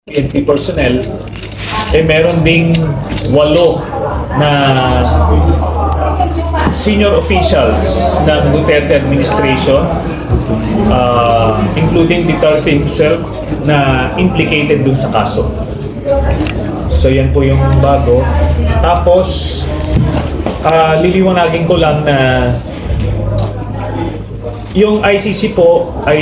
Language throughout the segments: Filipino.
PNP personnel, meron ding 8 na senior officials ng Duterte administration, including Duterte himself, na implicated dun sa kaso. So yan po yung bago. Tapos, liliwanagin ko lang na yung ICC po ay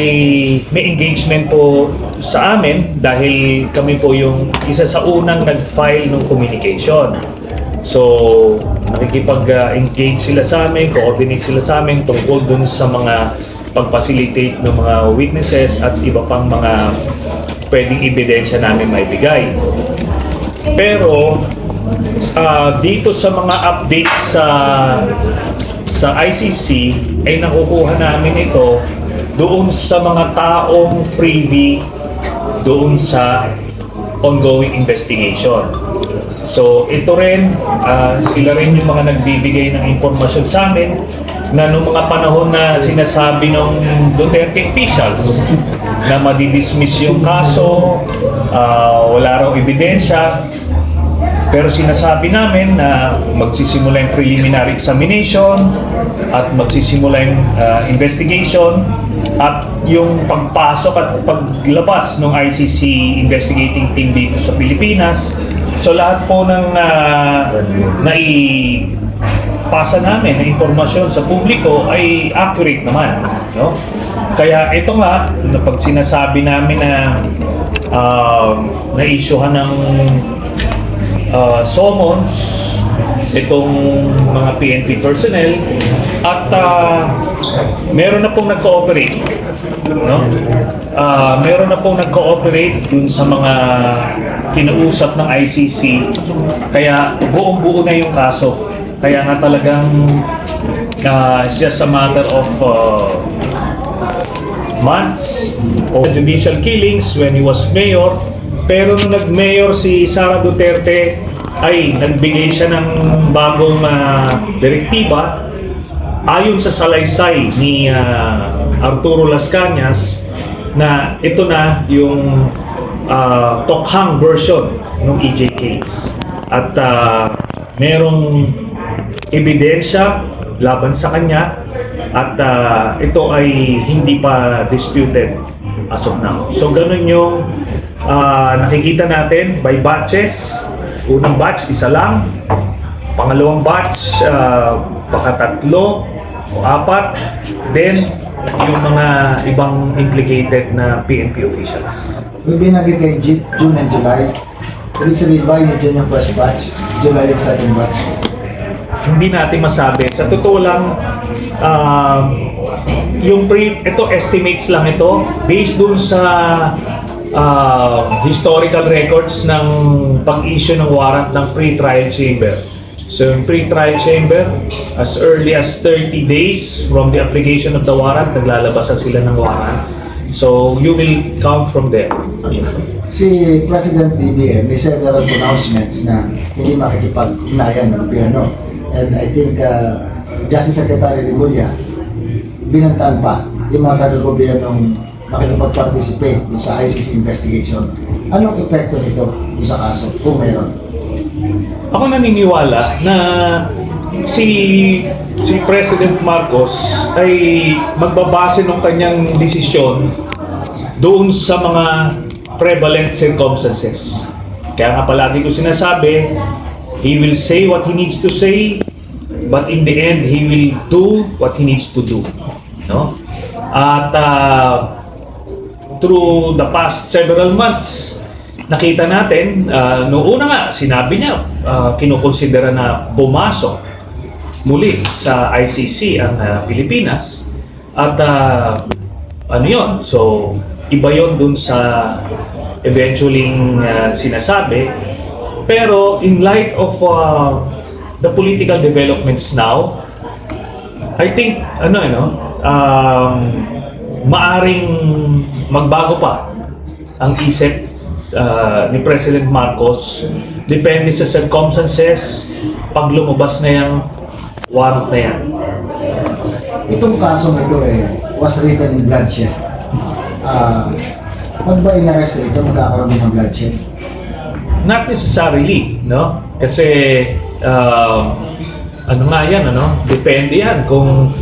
may engagement po sa amin dahil kami po yung isa sa unang nag-file ng communication. So, nakikipag-engage sila sa amin, coordinate sila sa amin tungkol dun sa mga pag-facilitate ng mga witnesses at iba pang mga pwedeng ebidensya namin maibigay. Pero, dito sa mga updates sa ICC ay nakukuha namin ito doon sa mga taong privy doon sa ongoing investigation. So ito rin, sila rin yung mga nagbibigay ng impormasyon sa amin na noong mga panahon na sinasabi ng Duterte officials na madidismiss yung kaso, wala raw ebidensya. Pero sinasabi namin na magsisimula yung preliminary examination at magsisimula yung investigation at yung pagpasok at paglabas ng ICC investigating team dito sa Pilipinas. So lahat po ng naipasa namin na impormasyon sa publiko ay accurate naman. No? Kaya ito nga, pag sinasabi namin na na-issuehan ng summons itong mga PNP personnel at meron na pong nag-cooperate, no? Meron na pong nag-cooperate dun sa mga kinausap ng ICC, kaya buong-buo na yung kaso. Kaya nga talagang it's just a matter of months of judicial killings when he was mayor. Pero nung nag-mayor si Sara Duterte ay nagbigay siya ng bagong direktiba ayon sa salaysay ni Arturo Las Cañas na ito na yung tokhang version ng EJ case. At merong ebidensya laban sa kanya at ito ay hindi pa disputed as of now. So ganun yung nakikita natin by batches. Unang batch, isa lang. Pangalawang batch, baka 3 o 4. Then, yung mga ibang implicated na PNP officials. May binagit kay June and July. Ibig sabihin ba yung June yung first batch, July yung second batch? Hindi natin masabi. Sa totoo lang, ito estimates lang ito based dun sa historical records ng pag-issue ng warrant ng pre-trial chamber. So yung pre-trial chamber, as early as 30 days from the application of the warrant, naglalabasan sila ng warrant. So you will count from there. Si President BBM may several pronouncements na hindi makikipag-ugnayan ng gobyerno. And I think Justice Secretary Rimulya binantaan pa yung mga taga-gobyernong makikipag-participate sa ICC investigation. Anong epekto nito sa kaso kung meron? Ako naniniwala na si President Marcos ay magbabase ng kanyang desisyon doon sa mga prevalent circumstances. Kaya nga palagi ko sinasabi, he will say what he needs to say, but in the end, he will do what he needs to do. No? At through the past several months, nakita natin, noong una nga, sinabi niya, kinukonsidera na pumasok muli sa ICC ang Pilipinas. At ano yun? So, iba yun dun sa eventually sinasabi. Pero in light of the political developments now, I think, maaring magbago pa ang isip ni President Marcos. Depende sa circumstances pag lumabas na yung warrant na yan. Itong kasong ito was written in bloodshed. Pag ba in-arrest ito, magkakaroon ng bloodshed? Not necessarily, no? Kasi ano nga yan, ano? Depende yan kung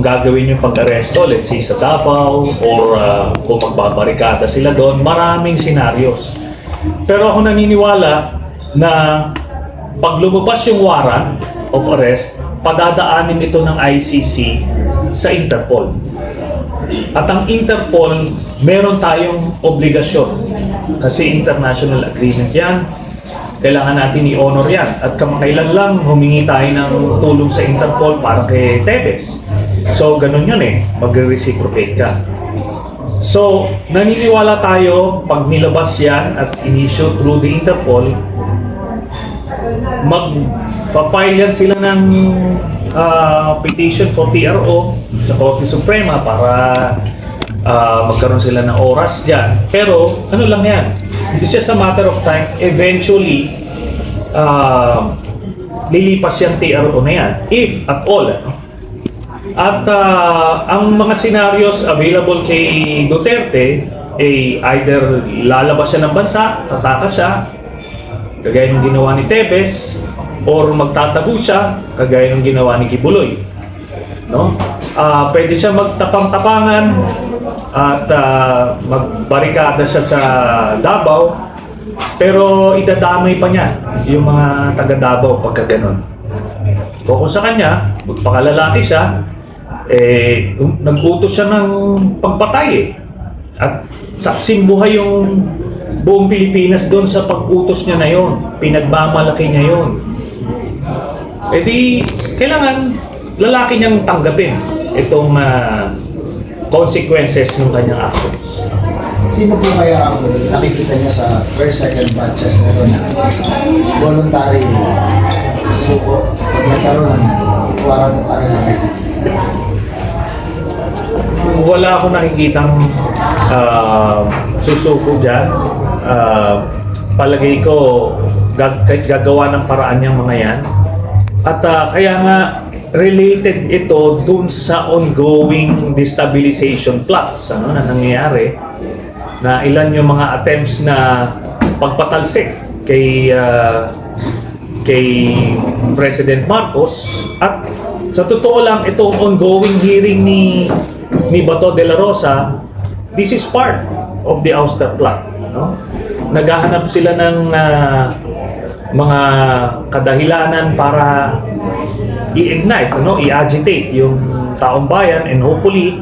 gagawin yung pag-aresto, let's say sa Davao, or kung magbabarikada sila doon, maraming scenarios. Pero ako naniniwala na pag lumabas yung warrant of arrest, padadaanin ito ng ICC sa Interpol. At ang Interpol, meron tayong obligasyon. Kasi international agreement yan. Kailangan natin i-honor yan. At kamakailan lang, humingi tayo ng tulong sa Interpol para kay Tevez. So, ganun yun eh. Mag-reciprocate ka. So, naniniwala tayo pag nilabas yan at in-issue through the Interpol, mag-file yan sila ng petition for TRO sa Korte Suprema para magkaroon sila ng oras dyan. Pero, ano lang yan? It's just a matter of time. Eventually, lilipas yung TRO na yan. If at all. Ano? At ang mga scenarios available kay Duterte ay either lalabas siya ng bansa, tatakas siya, kagaya ng ginawa ni Tevez, or magtatago siya, kagaya ng ginawa ni Kibuloy. No? Pwede siya magtapang-tapangan at magbarikada siya sa Davao, pero idadamay pa niya yung mga taga Davao pagka ganun. Kung sa kanya, magpakalalaki siya, nag-utos siya ng pagpatay eh. At saksing buhay yung buong Pilipinas doon sa pag-utos niya na yon. Pinagmamalaki niya yon. Di, kailangan lalaki niyang tanggapin itong consequences ng kanyang actions. Sino po kaya ang nakikita niya sa first, second batches na doon na voluntary suko pag nagkaroon ng warrant para sa ICC? Wala akong nakikitang susuko dyan. Palagay ko gagawa ng paraan yung mga yan. At kaya nga related ito dun sa ongoing destabilization plots na nangyayari, na ilan yung mga attempts na pagpatalsik kay President Marcos. At sa totoo lang, itong ongoing hearing ni Bato de la Rosa, this is part of the ouster plot. No? Naghahanap sila ng mga kadahilanan para i-ignite, i-agitate yung taong bayan, and hopefully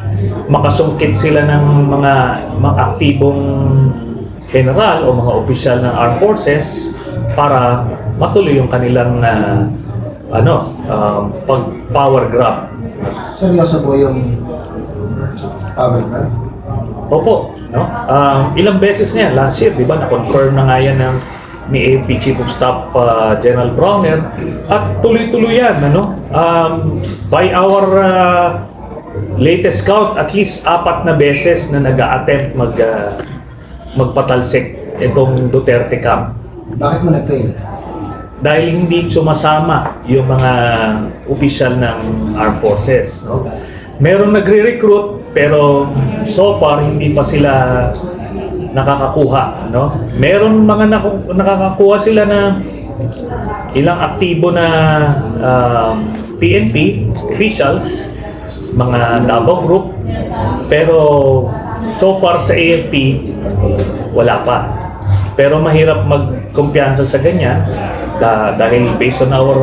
makasungkit sila ng mga aktibong general o mga opisyal ng armed forces para matuloy yung kanilang pag-power grab. Seryoso po yung power grab? Opo, no? Ilang beses na yan. Last year, di ba, na-confirm na nga yan ni AFP Chief of Staff General Browner, at tuloy-tuloy yan, by our latest count, at least 4 na beses na nag-a-attempt magpatalsik itong Duterte camp. Bakit mo nag-fail? Dahil hindi sumasama yung mga opisyal ng armed forces. No? Meron nagre-recruit, pero so far hindi pa sila nakakakuha. No? Meron mga nakakakuha sila na ilang aktibo na PNP officials, mga Davao Group, pero so far sa AFP, wala pa. Pero mahirap magkumpiyansa sa ganyan dahil based on our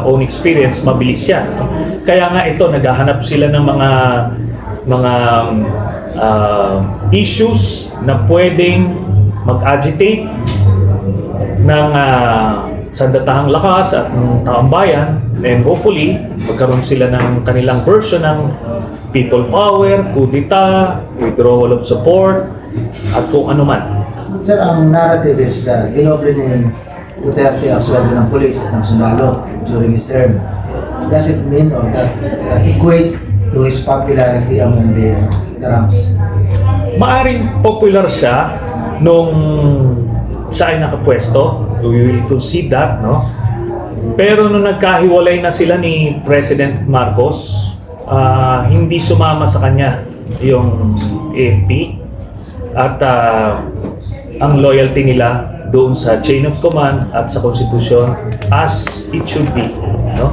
own experience, mabilis yan. No? Kaya nga ito, naghahanap sila ng mga issues na pwedeng mag-agitate ng sandatahang lakas at ng taong bayan, and hopefully magkaroon sila ng kanilang version ng people power, coup d'etat, withdrawal of support, at kung ano man. Sir, ang narrative is dinoble ni Duterte ang sweldo ng pulis at ng sundalo during his term. Does it mean or that equate to his popularity among the ranks? Maaring popular siya nung siya ay nakapwesto. We will concede that, no? Pero nung nagkahiwalay na sila ni President Marcos, hindi sumama sa kanya yung AFP at ang loyalty nila doon sa chain of command at sa konstitusyon as it should be, no?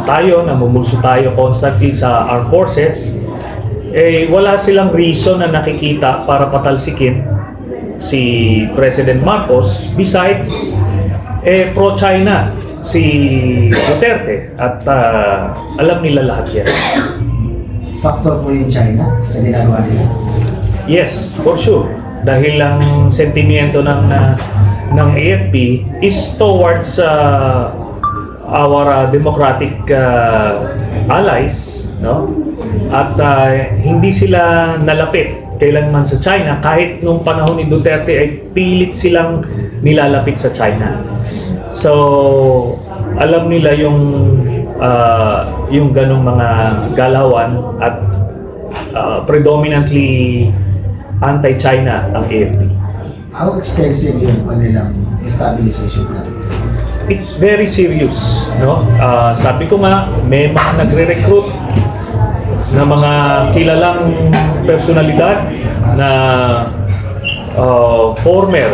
Tayo, namumulso tayo constantly sa armed forces, wala silang reason na nakikita para patalsikin si President Marcos. Besides, pro-China si Duterte at alam nila lahat yan. Factor po yung China sa ginagawa nila. Yes, for sure. Dahil ang sentimiento ng AFP is towards our democratic allies, no? At hindi sila nalapit kailanman sa China kahit nung panahon ni Duterte ay pilit silang nilalapit sa China. So, alam nila yung ganong mga galawan at predominantly anti-China ang AFP. How extensive yung kanilang stabilization plan? It's very serious, no? Sabi ko nga, may mga nagre-recruit na mga kilalang personalidad na former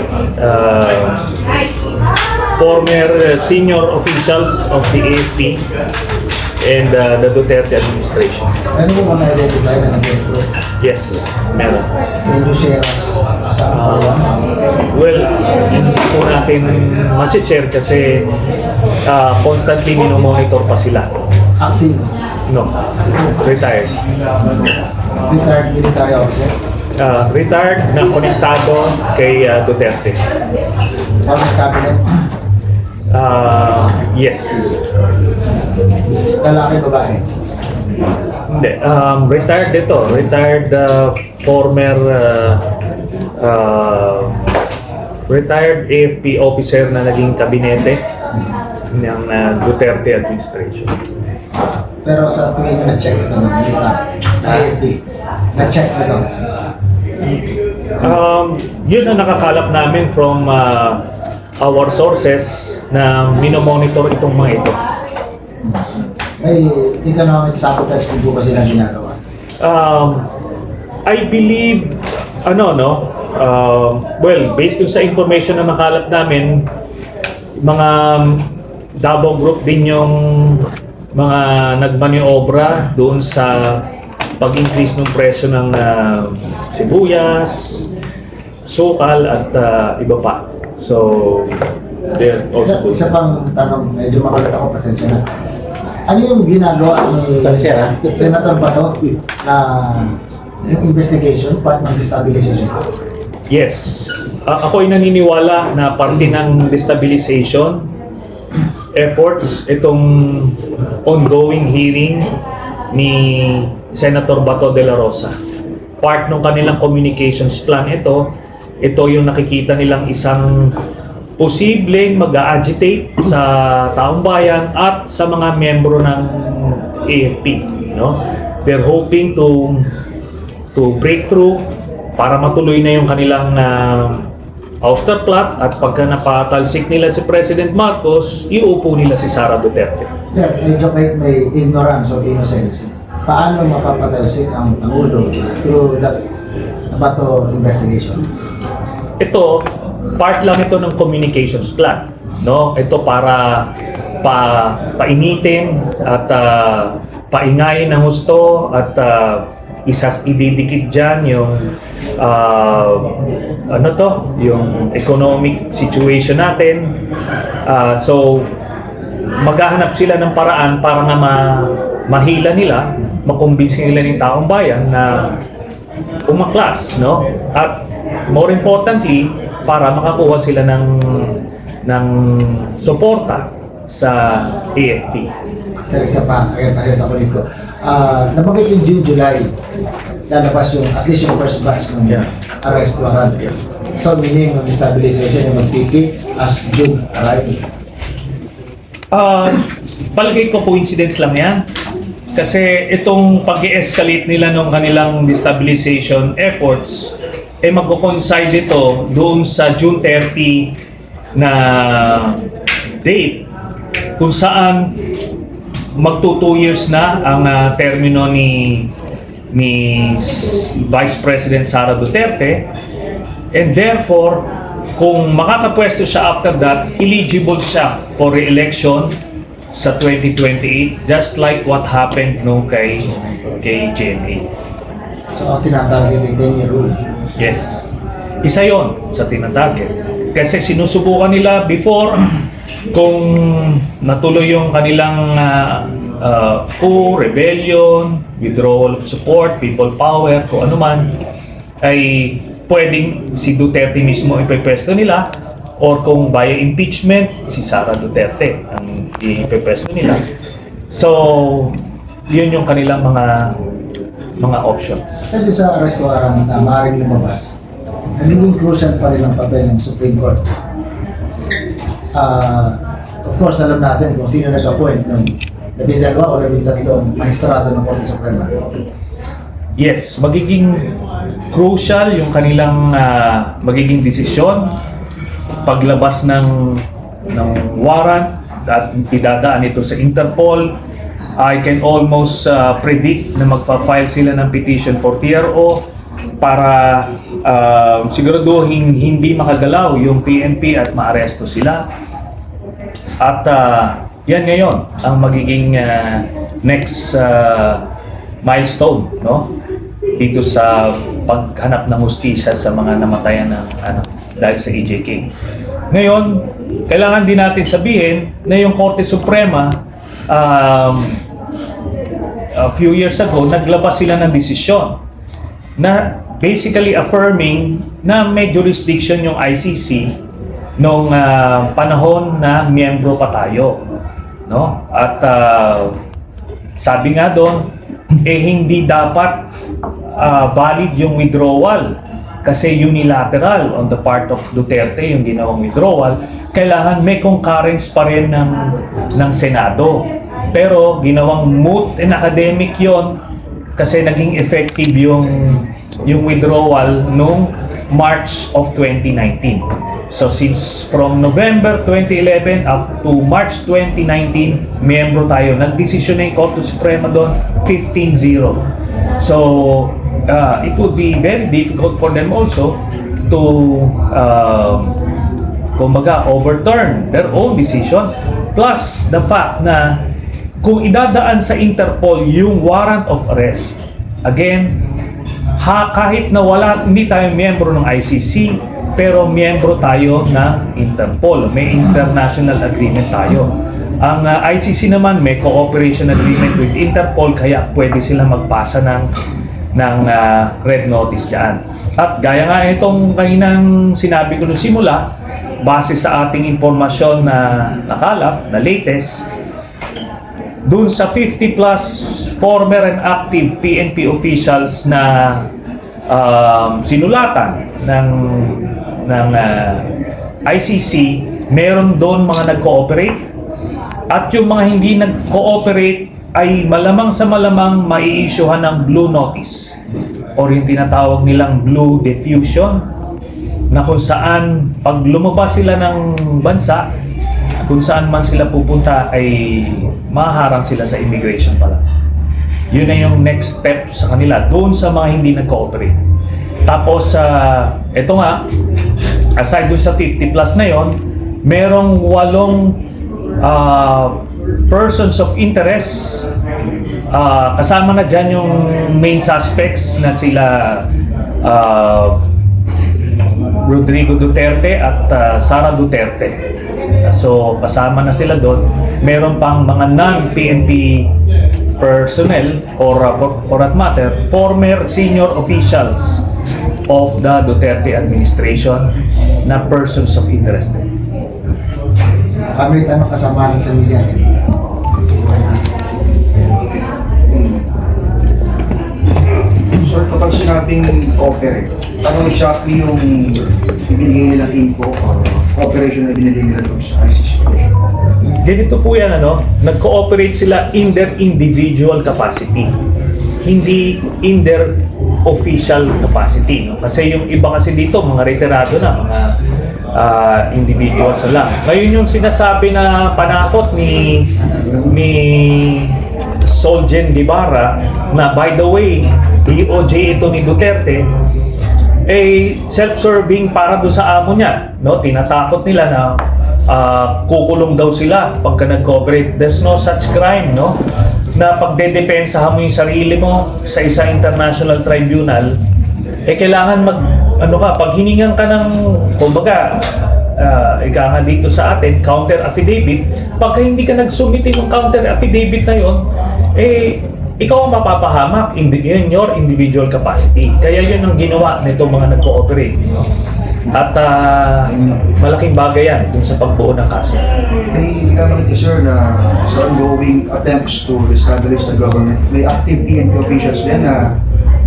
senior officials of the AFP and the Duterte administration. Ano mo mga identify na nag-recruit? Yes, meron. Can you share us sa Well, hindi po natin ma-share kasi constantly minomonitor pa sila. active No, retired. retired military officer? Retired na konektado kay Duterte. Former cabinet? Yes. Lalaki, babae? Hindi. Retired ito. Retired former retired AFP officer na naging kabinete ng Duterte administration. Pero sa tingin nyo na-check ito ng militar? IFD? Na-check ito? Yun ang nakakalap namin from our sources na minomonitor itong mga ito. May economic sabotage din po ba sila ginagawa? I believe, well, based dun sa information na nakalap namin, mga Davao Group din yung mga nagmaniobra doon sa pag-increase ng presyo ng sibuyas, sukal at iba pa. So, they're also good. Isa pang tanong, medyo makalat ako, pasensya na. Ano yung ginagawa ni Senator Bato na yung investigation, part ng destabilization? Yes. Ako ay naniniwala na parte ng destabilization efforts itong ongoing hearing ni Senator Bato de la Rosa. Part ng kanilang communications plan ito yung nakikita nilang isang posibleng mag-agitate sa taong bayan at sa mga membro ng AFP, no? They're hoping to break through para matuloy na yung kanilang ouster plot at pagka napatalsik nila si President Marcos, iuupo nila si Sara Duterte. Sir, medyo may ignorance or innocence. Paano mapapatalsik ang Pangulo through that Bato investigation? Ito, part lang ito ng communications plan, no? Ito para painitin at paingayin ng gusto at ididikit dyan yung yung economic situation natin. So maghahanap sila ng paraan para nga mahila nila, makumbinsi nila ng taong bayan na umaklas, no? At more importantly, para makakuha sila ng suporta sa AFP. Sir, isa pa, ayun tayo sa kulit ko. Nabanggit yung June, July, lalabas yung, at least yung first batch ng arrest warrant. So, meaning ng destabilization yung mag-peak as June arrive. Palagay ko coincidence lang yan. Kasi itong pag-escalate nila ng kanilang destabilization efforts, magko-coincide ito doon sa June 30 na date kung saan magto 2 years na ang termino ni Vice President Sara Duterte, and therefore kung makakapwesto siya after that, eligible siya for re-election sa 2028, just like what happened no kay GMA. So, tinatarget yung 10-year rule. Yes. Isa yon sa tinatarget. Kasi sinusubukan nila before kung natuloy yung kanilang coup, rebellion, withdrawal of support, people power, kung ano man, ay pwedeng si Duterte mismo ipepwesto nila, or kung via impeachment, si Sara Duterte ang ipepwesto nila. So, yun yung kanilang mga options. Sabi sa arrest warrant na maaaring lumabas, naging crucial pa rin ang papel ng Supreme Court. Of course, alam natin kung sino nag-appoint ng 12 o 13 maestrado ng Korte Suprema. Yes, magiging crucial yung kanilang magiging desisyon paglabas ng warrant at idadaan ito sa Interpol. I can almost predict na magpa-file sila ng petition for TRO para siguraduhin hindi makagalaw yung PNP at maaresto sila. At yan ngayon ang magiging next milestone, no? Dito sa paghanap ng hustisya sa mga namatayan ng dahil sa EJK. Ngayon, kailangan din natin sabihin na yung Korte Suprema a few years ago, naglabas sila ng desisyon na basically affirming na may jurisdiction yung ICC noong panahon na miyembro pa tayo, no? At sabi nga doon, hindi dapat valid yung withdrawal kasi unilateral on the part of Duterte yung ginawang withdrawal. Kailangan may concurrence pa rin ng Senado. Pero ginawang moot and academic yon kasi naging effective yung withdrawal nung March of 2019. So since from November 2011 up to March 2019, miyembro tayo. Nagdesisyon na yung Korte Suprema doon, 15-0. So it would be very difficult for them also to kumbaga overturn their own decision. Plus the fact na kung idadaan sa Interpol yung warrant of arrest, again, kahit na hindi tayo miyembro ng ICC, pero miyembro tayo ng Interpol. May international agreement tayo. Ang ICC naman may cooperation agreement with Interpol, kaya pwede sila magpasa ng red notice dyan. At gaya nga itong kaninang sinabi ko nung simula, base sa ating impormasyon na nakalap, na latest, dun sa 50 plus former and active PNP officials na sinulatan ng ICC, meron doon mga nag-cooperate, at yung mga hindi nag-cooperate ay malamang sa malamang mai-issuehan ng blue notice or yung tinatawag nilang blue diffusion, na kung saan pag lumabas sila ng bansa, kung saan man sila pupunta ay maharang sila sa immigration pala. Yun na yung next step sa kanila doon sa mga hindi nag-cooperate. Tapos eto nga, aside doon sa 50 plus na yon, merong 8 persons of interest. Kasama na dyan yung main suspects na sila Rodrigo Duterte at Sara Duterte. So kasama na sila doon. Meron pang mga non-PNP personnel or for that matter, former senior officials of the Duterte administration na persons of interest. Kami tanong kasamaan sa media. So kapag sinabing cooperate, ano exactly yung ibinigay nilang info or cooperation na binigay nila doon sa ICC? Ganito po yan, nag-cooperate sila in their individual capacity, hindi in their official capacity. No? Kasi yung iba kasi dito, mga retirado na, mga individuals na lang. Ngayon yung sinasabi na panakot ni Solgen Guevara, na by the way, DOJ ito ni Duterte, self-serving para doon sa amo niya. No? Tinatakot nila na kukulong daw sila pagka nag-cooperate. There's no such crime, no? Na pagdedepensahan mo yung sarili mo sa isang international tribunal, kailangan pag hiningan ka ng, kumbaga, ika nga dito sa atin, counter affidavit, pagka hindi ka nagsumite ng counter affidavit na yun, ikaw ang mapapahamak in your individual capacity. Kaya yun ang ginawa nitong mga nag-cooperate. No? At malaking bagay yan dun sa pagbuo ng kaso. May nakamit sir na sa ongoing attempts to establish the government, may active PNP officials din na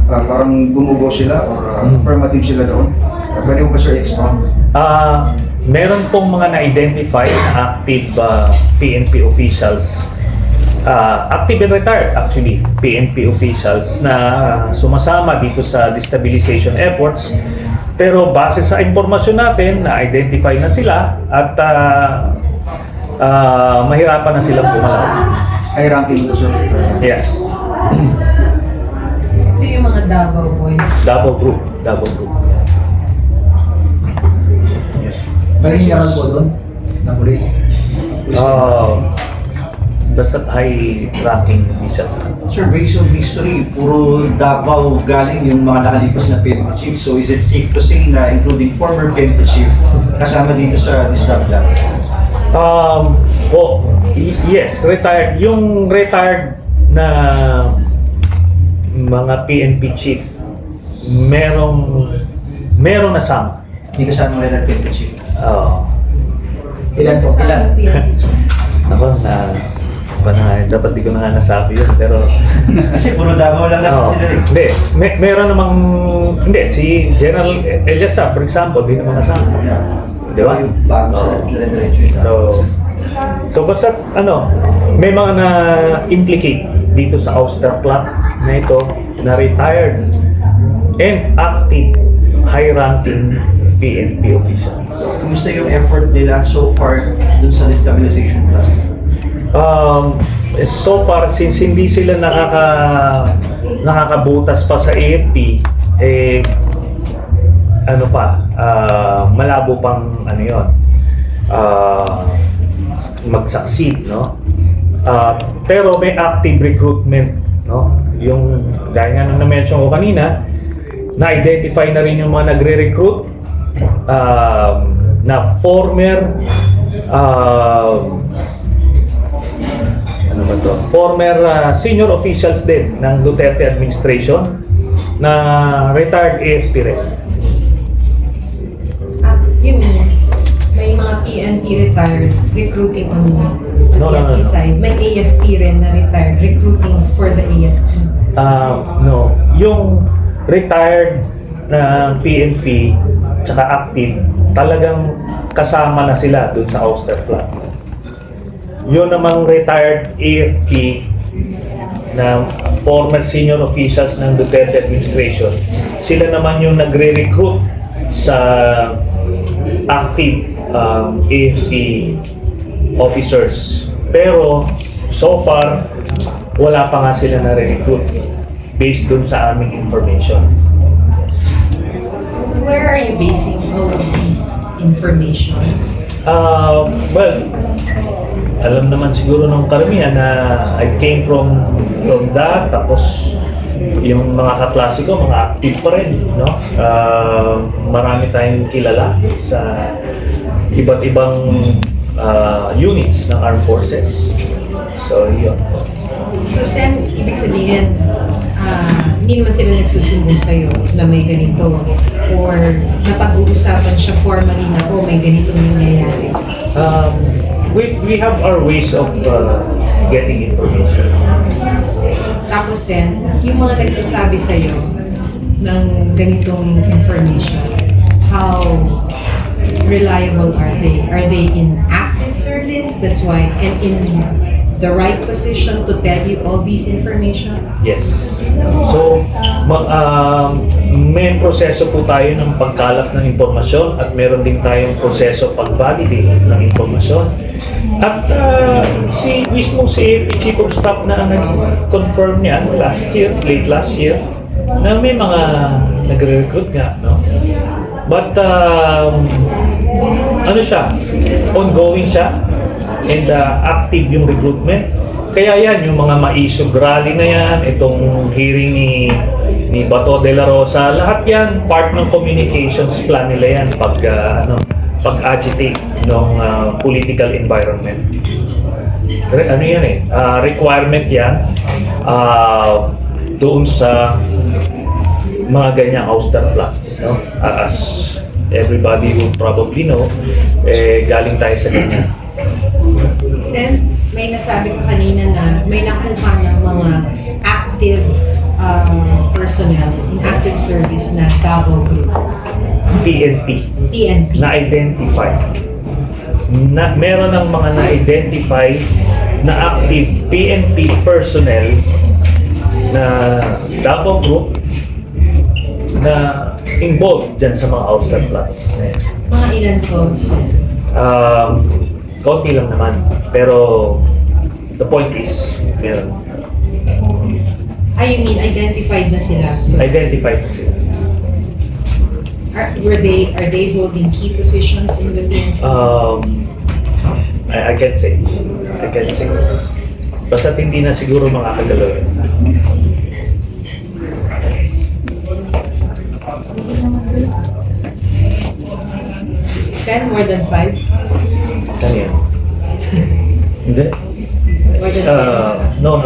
parang gumugo sila or affirmative sila doon. Pwede mo ba sir i-expound? Meron pong mga na-identify na active PNP officials, active and retired actually, PNP officials na sumasama dito sa destabilization efforts. Pero base sa impormasyon natin, na-identify na sila at mahirapan na silang bumalaw. Ay ranking ito sir. Yes. Ito yung mga Davao Boys. Davao Group. Yes. May hinirangan po doon na polis. Basta't high-ranking officials. Sir, based on history, puro Davao galing yung mga nakalipas na PNP chief. So is it safe to say na including former PNP chief kasama dito sa distabla? Yes, retired. Yung retired na mga PNP chief, merong nasama. Hindi kasama rin ang PNP chief. Ilan po? Ilan? Ako dapat di ko na nga nasabi yun, pero Kasi puro Davao lang naman sila eh. hindi, meron namang hindi, si General Eliasa for example, di naman kasama, di ba? Yung bago sa dire-diretso yun. So basta may mga na-implicate dito sa Ouster plot na ito, na retired and active high-ranking PNP officials. Kumusta yung effort nila so far dun sa destabilization plan? So far, since hindi sila nakakabutas pa sa AFP, malabo pang mag-succeed, no? Pero may active recruitment, no? Yung gaya nga nang na-mention ko kanina, na-identify na rin yung mga nagre-recruit na former senior officials din ng Duterte administration na retired AFP rin. You mean, may mga PNP retired recruiting on the No. PNP side. May AFP rin na retired recruiting for the AFP. No, yung retired na PNP tsaka active, talagang kasama na sila dun sa Ouster plan. Yun namang retired AFP na former senior officials ng Duterte administration, sila naman yung nagre-recruit sa active AFP officers. Pero so far, wala pa nga sila na-recruit based dun sa aming information. Where are you basing all of this information? Well, alam naman siguro ng karamihan na I came from that, tapos yung mga kaklase ko, mga active pa rin, no? Marami tayong kilala sa iba't ibang units ng armed forces. So, yun. So, Sen, ibig sabihin, hindi naman sila nagsusumbong sa'yo na may ganito or napag-uusapan siya formally na may ganitong nangyayari? We have our ways of getting information. Tapos, Sen, yung mga nagsasabi sa'yo ng ganitong information, how reliable are they? Are they in active service? That's why, and in the right position to tell you all this information? Yes. So, may proseso po tayo ng pagkalap ng impormasyon at meron din tayong proseso pag-validate ng impormasyon. At si Chief of Staff na nag-confirm niya late last year, na may mga nagre-recruit nga, no? But ano siya, ongoing siya and active yung recruitment. Kaya yan, yung mga maisog rally na yan, itong hearing ni Bato de la Rosa, lahat yan part ng communications plan nila yan pag-agitate ng political environment. Ano yan requirement yan doon sa mga ganyang ouster plots, no? As everybody would probably know, galing tayo sa ganyan. Sen, may nasabi ka kanina na may nakuha ng mga active personnel in active service na Davao Group. PNP. PNP. Na-identify. Meron ng mga na-identify na active PNP personnel na Davao Group na involved dyan sa mga ouster plots. Mga ilan to, Sen? Konti lang naman. Pero the point is, meron. You mean identified na sila? So, Identified na sila. are they holding key positions in the PNP? I can't say. Basta't hindi na siguro makakagalaw yun. Sen, more than 5? Ano yan? Hindi. More than 5? No.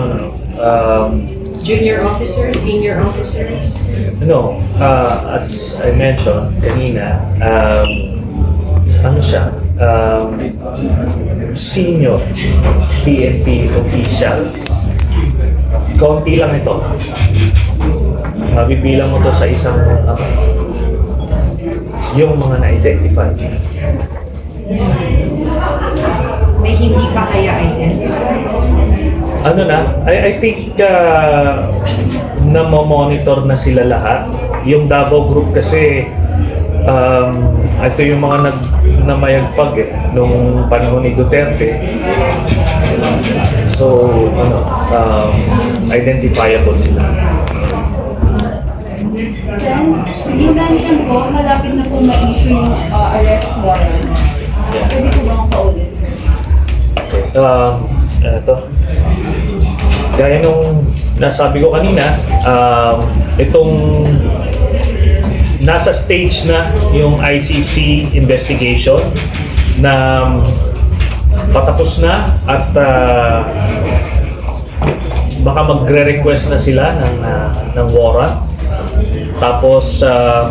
Junior officers, senior officers? No, as I mentioned kanina, ano siya, senior PNP officials. Kaunti lang ito. Mabibilang mo to sa isang yung mga na-identify. May hindi pa kaya identified? Ano na, I think na-monitor na sila lahat. Yung Davao Group kasi, ito yung mga namayagpag nung panahon ni Duterte. So, identifiable sila. You mentioned po, malapit na po ma-issue yung arrest warrant. Pwede po bang paulit? Ito. Gaya nung nasabi ko kanina, itong nasa stage na yung ICC investigation na patapos na at baka magre-request na sila ng warrant. Tapos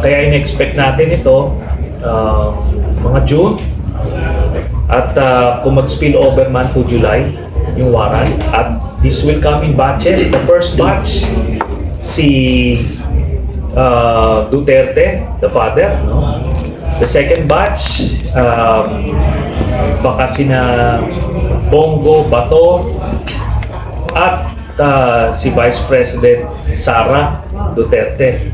kaya in-expect natin ito mga June at kung mag-spill over man to July yung warrant, at this will come in batches. The first batch si Duterte, the father, no? The second batch baka sina Bongo, Bato at si Vice President Sara Duterte.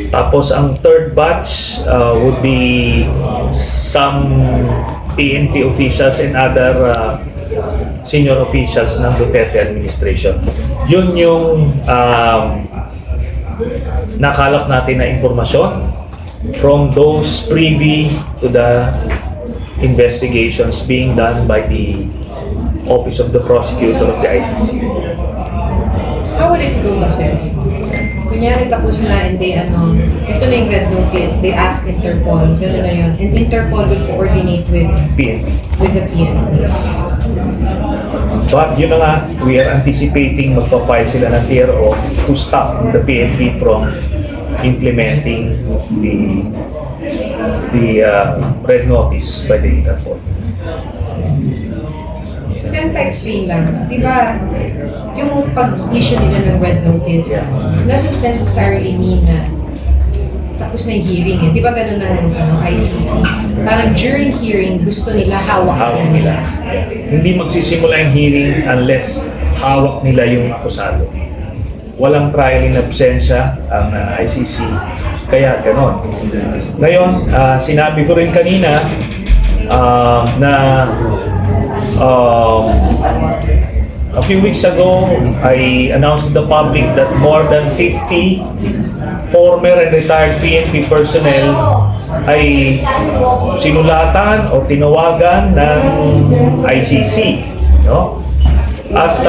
Tapos ang third batch would be some PNP officials and other senior officials ng Duterte administration. Yun yung nakalap natin na impormasyon from those privy to the investigations being done by the Office of the Prosecutor of the ICC. How would it go kasi? Kunyari tapos na and they ito na yung red notice, they ask Interpol, gano'n na yun. And Interpol will coordinate with PNP. the PNP. But yun na nga, we are anticipating magpa-file sila ng TRO to stop the PNP from implementing the red notice by the Interpol. Sen, pa-explain lang, di ba, yung pag-issue nila ng red notice, doesn't necessarily mean na tapos na yung hearing eh. Di ba ganun ng ICC? Parang during hearing, gusto nila hawak Nila. Hindi magsisimula yung hearing unless hawak nila yung akusado. Walang trial in absentia ang ICC Kaya ganon. Ngayon, sinabi ko rin kanina na a few weeks ago, I announced to the public that more than 50 former and retired PNP personnel ay sinulatan o tinawagan ng ICC, no? At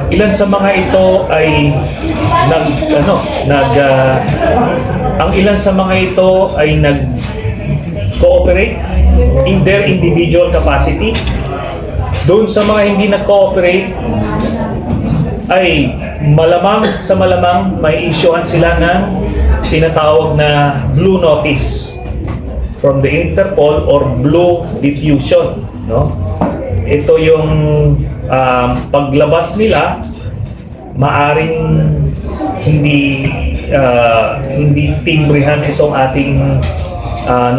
ilan sa mga ito ay ang ilan sa mga ito ay nag-cooperate in their individual capacity. Doon sa mga hindi nag-cooperate ay malamang may issuehan sila ng tinatawag na blue notice from the Interpol or blue diffusion, no? Ito yung paglabas nila, maaring hindi timbrehan itong ating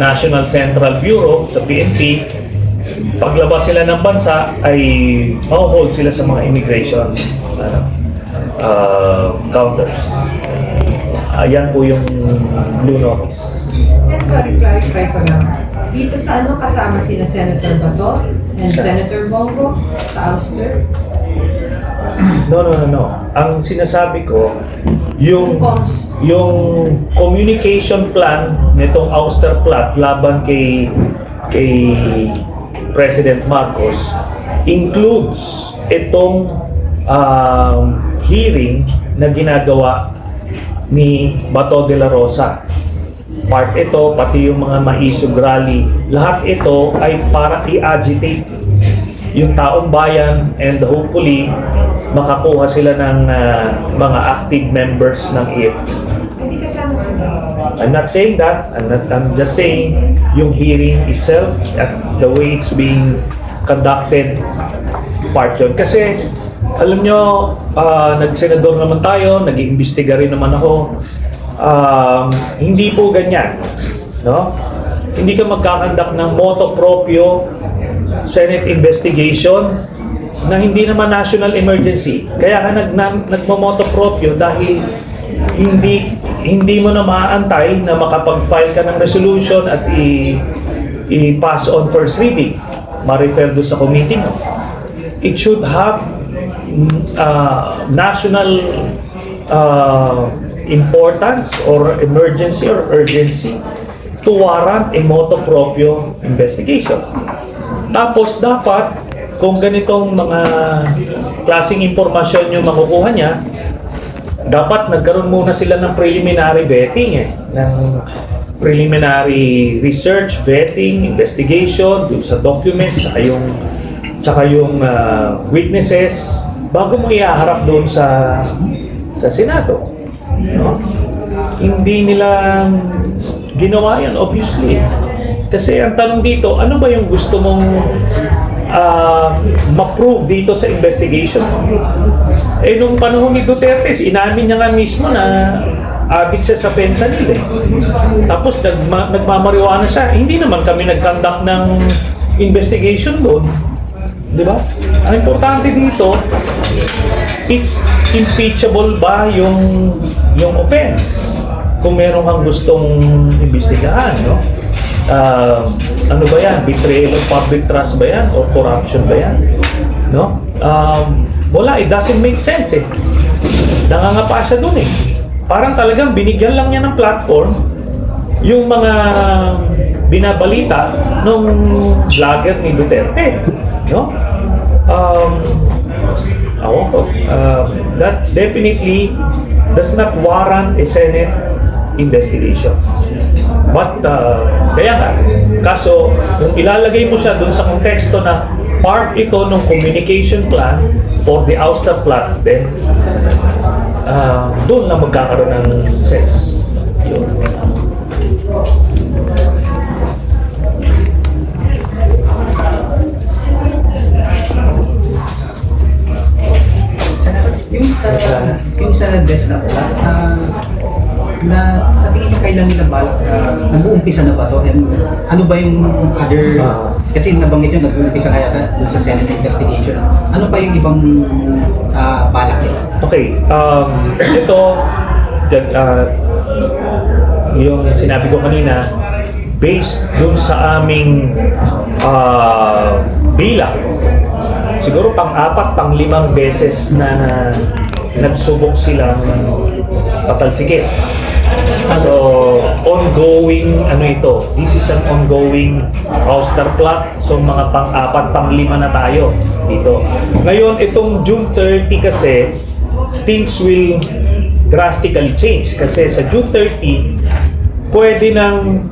National Central Bureau sa PNP. Paglabas sila ng bansa ay ma-hold sila sa mga immigration counters. Ayan po yung blue notice. Sorry, clarify ko lang. Dito sa kasama sila Senator Bato and Senator Bongo sa ouster? No. Ang sinasabi ko, yung communication plan nitong ouster plot laban kay President Marcos includes itong hearing na ginagawa ni Bato de la Rosa. Part ito, pati yung mga maisog rally, lahat ito ay para i-agitate yung taong bayan and hopefully makakuha sila ng mga active members ng AFP. Hindi kasama sila. I'm not saying that. I'm just saying yung hearing itself at the way it's being conducted, part yun. Kasi alam nyo, nagsenador naman tayo, nag-iimbestiga rin naman ako. Hindi po ganyan, no? Hindi ka magkakandak ng motu proprio Senate investigation na hindi naman national emergency. Kaya ka nagmamoto proprio dahil hindi mo na maaantay na makapag-file ka ng resolution at i-pass on first reading, ma-refer doon sa committee mo. It should have national importance or emergency or urgency to warrant a motu proprio investigation. Tapos dapat, kung ganitong mga klaseng impormasyon yung makukuha niya, dapat nagkaroon muna sila ng preliminary vetting ng preliminary research, vetting, investigation, dun sa documents, tsaka yung witnesses, bago mo ihaharap doon sa Senado. No? Hindi nila ginawa yan, obviously. Kasi ang tanong dito, ano ba yung gusto mong ma-prove dito sa investigation? Nung panahon ni Duterte, inamin niya nga mismo na addict siya sa fentanyl. Tapos nagmamariwana siya. Hindi naman kami nag-conduct ng investigation doon. Di ba? Ang importante dito is impeachable ba yung offense? Kung meron kang gustong imbestigahan, no? Ano ba yan? Betrayal of public trust ba yan? Or corruption ba yan? No? Wala, it doesn't make sense Nangangapa siya dun Parang talagang binigyan lang niya ng platform yung mga binabalita nung vlogger ni Duterte. No? That definitely does not warrant a Senate investigation. But, kaya nga, kaso, kung ilalagay mo siya dun sa konteksto na part ito ng communication plan for the ouster plot, then, doon lang magkakaroon ng sense. Yun. Yung sa desk na pala, na sa tingin nyo kailan nila balak nag-uumpisa na ba to? And ano ba yung other, kasi nabanggit yun, nag-uumpisa kaya dun sa Senate investigation. Ano pa yung ibang balak nila? Okay, ito, yung sinabi ko kanina, based dun sa aming bilang, siguro pang-4, pang-5 beses na nagsubok silang patalsikin. So, ongoing, ito, this is an ongoing roster plot. So, mga pang-4, pang-5 na tayo dito. Ngayon, itong June 30 kasi, things will drastically change. Kasi sa June 30, pwede nang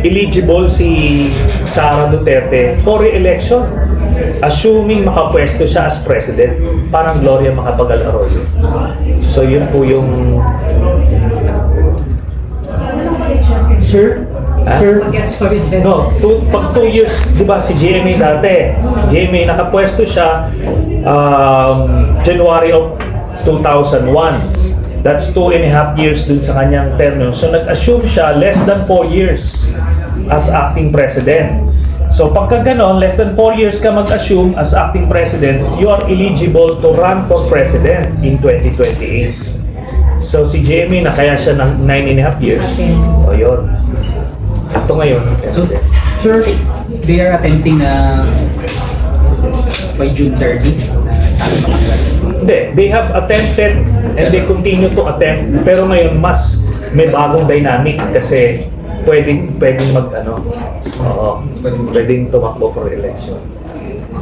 eligible si Sara Duterte for re-election. Assuming makapwesto siya as president, parang Gloria Macapagal-Arroyo. So, yun po yung... Sir? Ha? Sir? Gets what he said. No, pag 2 years, di ba si GMA dati, GMA nakapwesto siya January of 2001. That's 2.5 years dun sa kanyang term. So nag-assume siya less than 4 years as acting president. So pagka ganon, less than 4 years ka mag-assume as acting president, you are eligible to run for president in 2028. So si GMA na kaya siya ng 9.5 years. O yun. Ito ngayon. So, sir, they are attempting na by June 30 sana makagawa. Hindi, they have attempted and they continue to attempt. Pero ngayon mas may bagong dynamic kasi pwedeng pwedeng tumakbo for election.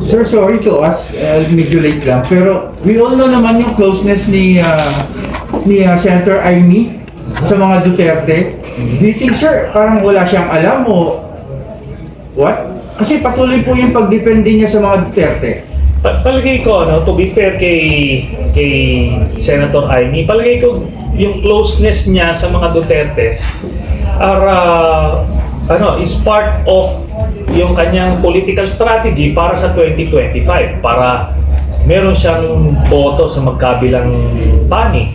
Sir, sorry to ask, medyo late lang, pero we all know naman yung closeness ni Senator Amy sa mga Duterte. Do you think, sir, parang wala siyang alam o what? Kasi patuloy po yung pagdepende niya sa mga Duterte. Palagay ko, to be fair kay Senator Amy, palagay ko yung closeness niya sa mga Dutertes is part of yung kanyang political strategy para sa 2025, para meron siyang boto sa magkabilang panig.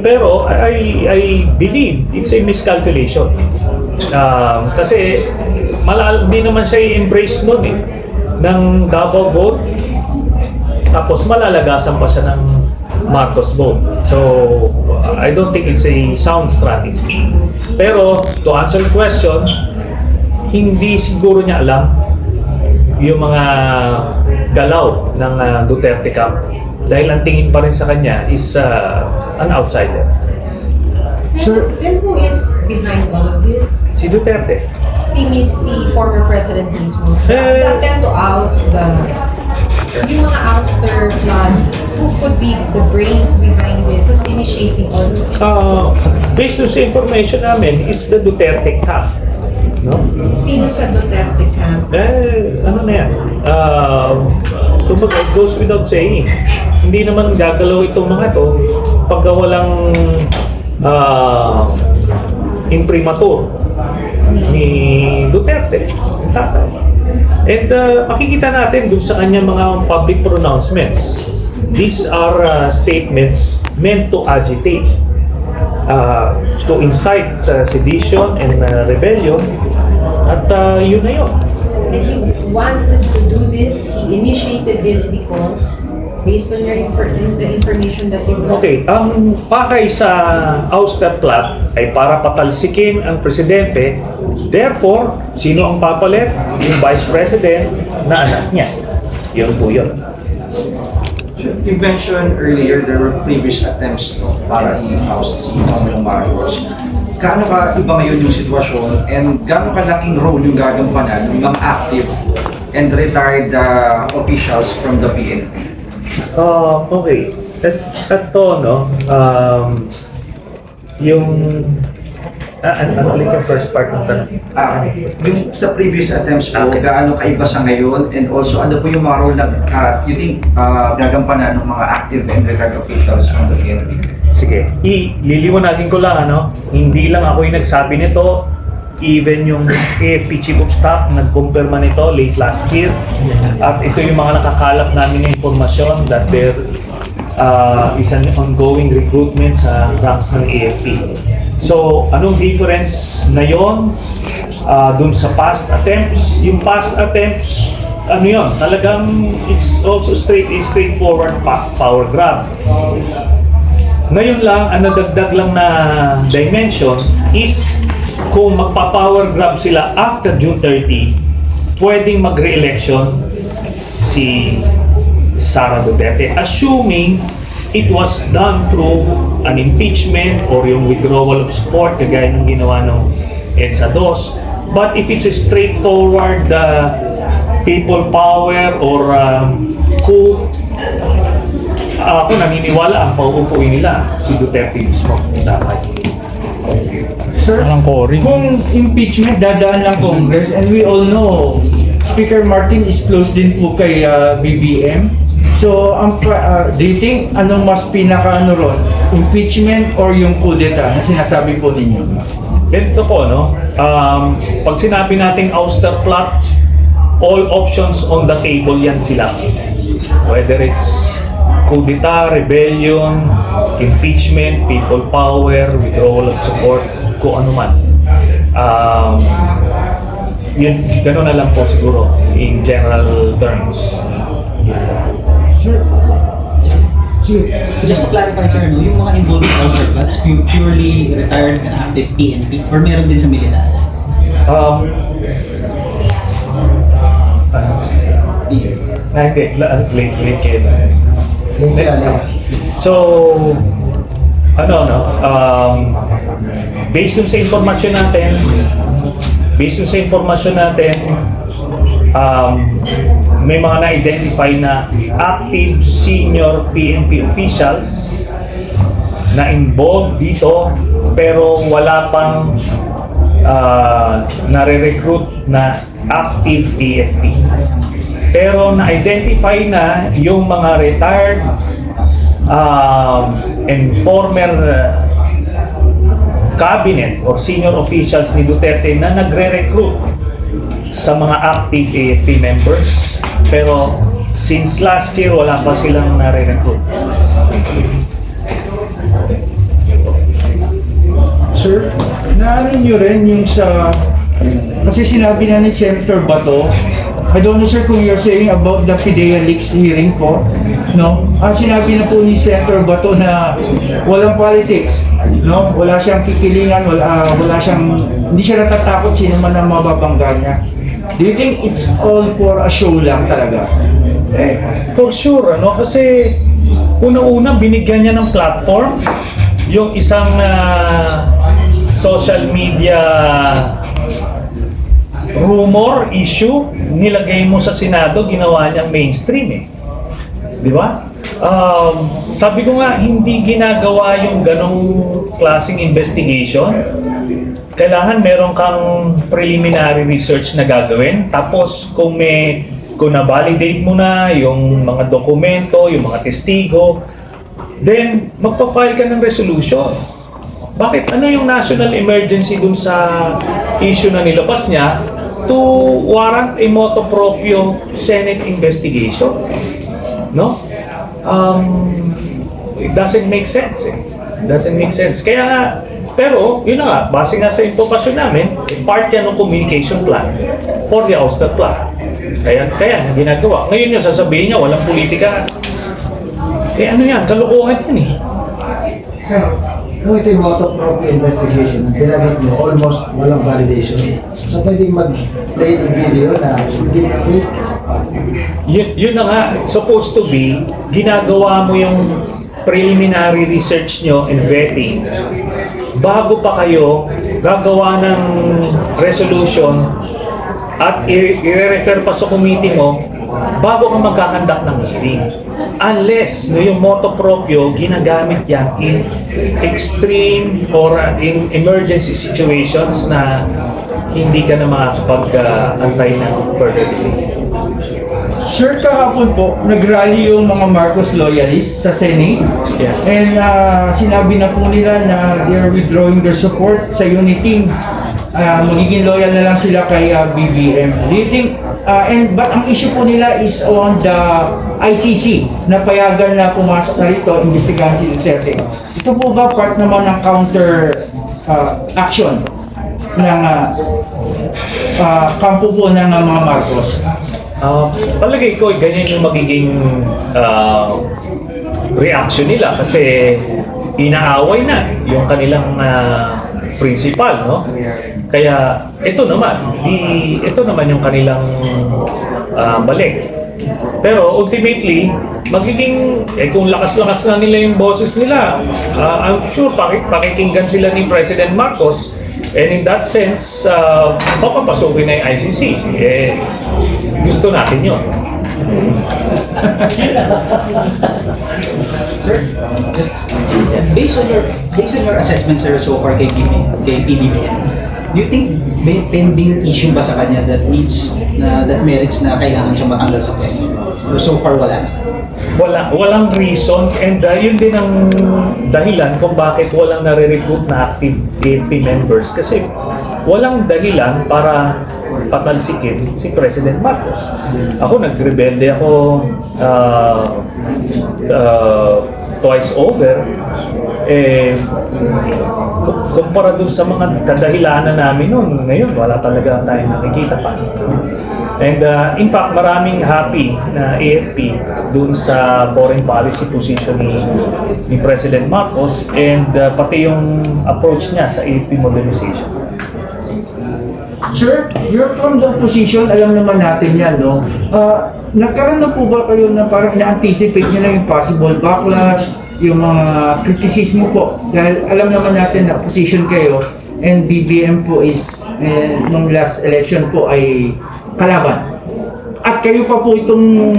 Pero I believe it's a miscalculation. Kasi di naman siya i-embrace nun ng double vote, tapos malalagasan pa siya ng Marcos vote. So I don't think it's a sound strategy. Pero to answer the question, hindi siguro niya alam yung mga galaw ng Duterte camp dahil ang tingin pa rin sa kanya is an outsider. Sir, then who is behind all of this? Si Duterte. Si former President mismo. The attempt to oust yung mga ouster plots, who could be the brains behind it? Who's initiating all of this? Based on sa information namin, is the Duterte camp. No? Sino sa Duterte camp? Ano na yan? Kumbaga, it goes without saying. Hindi naman gagalaw itong mga to pagka walang imprimatur ni Duterte. And makikita natin dun sa kanyang mga public pronouncements. These are statements meant to agitate, to incite sedition and rebellion. At yun na yun. And he wanted to do this, he initiated this because, based on your the information that you got. Okay, ang pakay sa ouster plot ay para patalsikin ang presidente. Therefore, sino ang papalit? Yung vice president na anak niya. Yun po yun. You mentioned earlier there were previous attempts para i-oust si Pangulong Marcos. Gaano ka iba ngayon yung sitwasyon and gaano kalaking role yung gagampanan ng mga active and retired officials from the PNP? Okay. Ito, yung... ano ulit yung first part ng tanong? Yung sa previous attempts po, Okay. gaano kaiba sa ngayon and also ano po yung mga role na you think gagampanan ng mga active and retired officials from the PNP? Sige, liliwanagin ko lang, hindi lang ako yung nagsabi nito, even yung AFP Chief of Staff nagkumpirma nito late last year. At ito yung mga nakakalap namin ng impormasyon that there is an ongoing recruitment sa ranks ng AFP. So, anong difference na yon dun sa past attempts? Yung past attempts, talagang it's also straightforward power grab. Ngayon lang, ang nadagdag lang na dimension is kung magpa-power grab sila after June 30, pwedeng mag-re-election si Sara Duterte, assuming it was done through an impeachment or yung withdrawal of support kagaya ng ginawa ng EDSA DOS. But if it's a straightforward people power or coup, ako naniniwala ang pauupuin nila si Duterte mismo. Dapat. Sir, kung impeachment dadaan ng Congress, and we all know Speaker Martin is close din po kay BBM. So, do you think anong mas pinaka ron? Impeachment or yung coup d'etat na sinasabi po ninyo? Ganito po, no? Pag sinabi nating ouster plot, all options on the table yan sila. Whether it's coup d'etat, rebellion, impeachment, people power, withdrawal of support, kung ano man. Yun, gano'n na lang po siguro in general terms. Sir, Just to clarify, sir, no, yung mga involved in ouster plots, purely retired and active PNP, or meron din sa militar? So, based dun sa informasyon natin, may mga na-identify na active senior PNP officials na involved dito pero wala pang nare-recruit na active AFP. Pero na-identify na yung mga retired and former cabinet or senior officials ni Duterte na nagre-recruit sa mga active AFP members. Pero since last year, wala pa silang nare-recruit. Sir, naanin nyo rin yung sa... Kasi sinabi na ni Senator Bato, I don't know sir kung you're saying about the PIDEA leaks hearing po, no? Sinabi na po ni Senator Bato na walang politics, no? Wala siyang kikilingan, wala siyang... Hindi siya natatakot sino man ang mababangga niya. Do you think it's all for a show lang talaga? For sure, ano? Kasi una-una binigyan niya ng platform yung isang social media rumor, issue, nilagay mo sa Senado, ginawa niyang mainstream eh. Di ba? Sabi ko nga, hindi ginagawa yung ganong klaseng investigation. Kailangan meron kang preliminary research na gagawin. Tapos kung na-validate mo na yung mga dokumento, yung mga testigo, then magpa-file ka ng resolution. Bakit? Ano yung national emergency dun sa issue na nilabas niya to warrant a motu proprio Senate investigation? No? It doesn't make sense eh. It doesn't make sense. Kaya nga, pero, yun na nga, base nga sa impormasyon namin, part yan ng communication plan for the ouster plan. Kaya ginagawa. Ngayon yung sasabihin niya, walang politika. Ano yan? Kalokohan yan eh. Sir, kung ito yung motu proprio investigation, ang pinagit mo, almost walang validation. So pwedeng mag-play ng video na deep fake. Yun na nga, supposed to be, ginagawa mo yung preliminary research nyo and vetting bago pa kayo gagawa ng resolution at i-refer pa sa committee mo bago ka magkakandak ng hearing. Unless yung motu proprio, ginagamit yan in extreme or in emergency situations na hindi ka na makakapag-antay ng further delay. Sir, kahapon po, nag-rally yung mga Marcos loyalists sa Senate. Yeah. And sinabi na po nila na they're withdrawing their support sa unity. Magiging loyal na lang sila kay BBM. Do you think, but ang issue po nila is on the ICC na payagan na pumasok na rito, imbestigahan si Duterte. Ito po ba part naman ng counter action ng kampo po ng mga Marcos? Palagay ko, ganyan yung magiging reaction nila kasi inaaway na yung kanilang principal, no? Kaya ito naman yung kanilang balik. Pero ultimately, magiging, kung lakas-lakas na nila yung boses nila, I'm sure pakikinggan sila ni President Marcos. And in that sense, papapasukin na yung ICC. Gusto natin yun. Sir, just based on your assessment, sir, so far kay PBBM, do you think may pending issue ba sa kanya that merits na kailangan siyang matanggal sa pwesto? So far wala. Walang reason, and yun din ang dahilan kung bakit walang nare-recruit na active AFP members, kasi walang dahilan para patalsikin si President Marcos. Ako nagrebelde ako twice over, kumpara dun sa mga kadahilanan namin noon, ngayon wala talaga tayong nakikita pa. And in fact, maraming happy na AFP dun sa foreign policy position ni President Marcos, and pati yung approach niya sa AFP modernization. Sir, you're from the opposition, alam naman natin yan, no? Nagkaroon na po ba kayo na parang na-anticipate nyo na yung possible backlash, yung mga kritisismo po? Dahil alam naman natin na opposition kayo, and BBM po is, nung last election po ay kalaban. At kayo pa po itong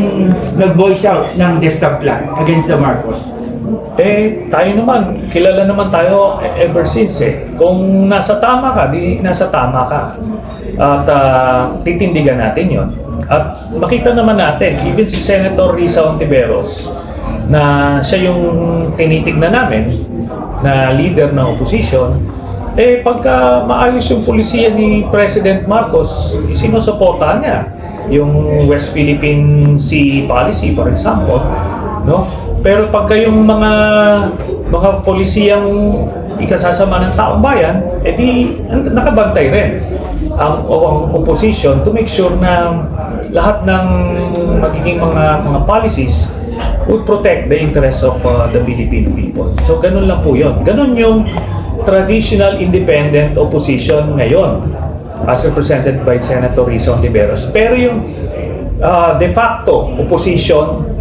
nag-voice out ng Desktop Plan against the Marcos. Tayo naman, kilala naman tayo ever since Kung nasa tama ka, di nasa tama ka. At titindigan natin yon. At makita naman natin, even si Senator Risa Hontiveros, na siya yung tinitignan namin na leader ng opposition, pagka maayos yung polisiya ni President Marcos, sinusuportahan niya yung West Philippine Sea Policy, for example, no? Pero pagka yung mga polisiyang ikasasama ng taong bayan, di nakabantay rin ang opposition to make sure na lahat ng magiging mga policies would protect the interests of the Filipino people. So ganun lang po yun. Ganun yung traditional independent opposition ngayon as represented by Senator Risa Hontiveros. Pero yung de facto opposition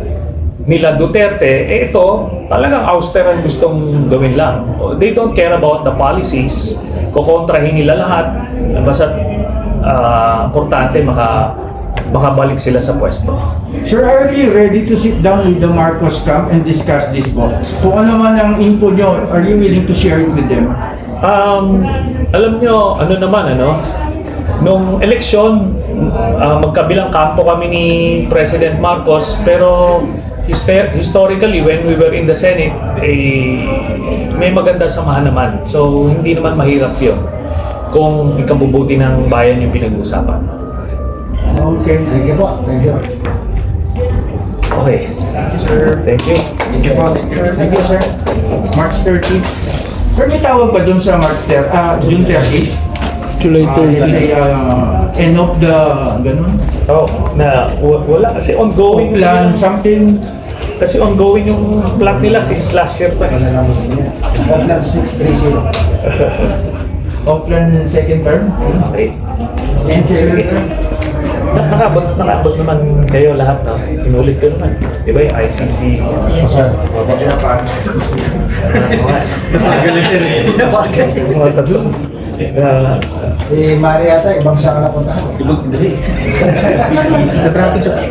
nila Duterte, ito talagang auster ang gustong gawin lang. They don't care about the policies. Kukontrahin nila lahat. Basta importante makabalik sila sa pwesto. Sir, are you ready to sit down with the Marcos camp and discuss this po? Kung ano man ang info nyo, are you willing to share it with them? Alam nyo, nung eleksyon, magkabilang kampo kami ni President Marcos, pero historically, when we were in the Senate, may maganda samahan naman. So, hindi naman mahirap yun kung ikabubuti ng bayan yung pinag-uusapan. Okay. Thank you po. Thank you. Okay. Sir, thank you. Thank you po. Thank you, sir. March 30. Sir, may tawag pa dun sa June 30? July 30. End of the, ganun? Wala kasi ongoing Plan, something. Kasi ongoing yung plot nila since last year pa. Oakland 630. Oakland second term? Okay. And sir, Nakabot naman kayo lahat, no? Inulit ko naman. Di ba yung ICC? Yes, sir. Mga tatlo. Si Mari yata, ibang siya ka napuntahan. Traffic sa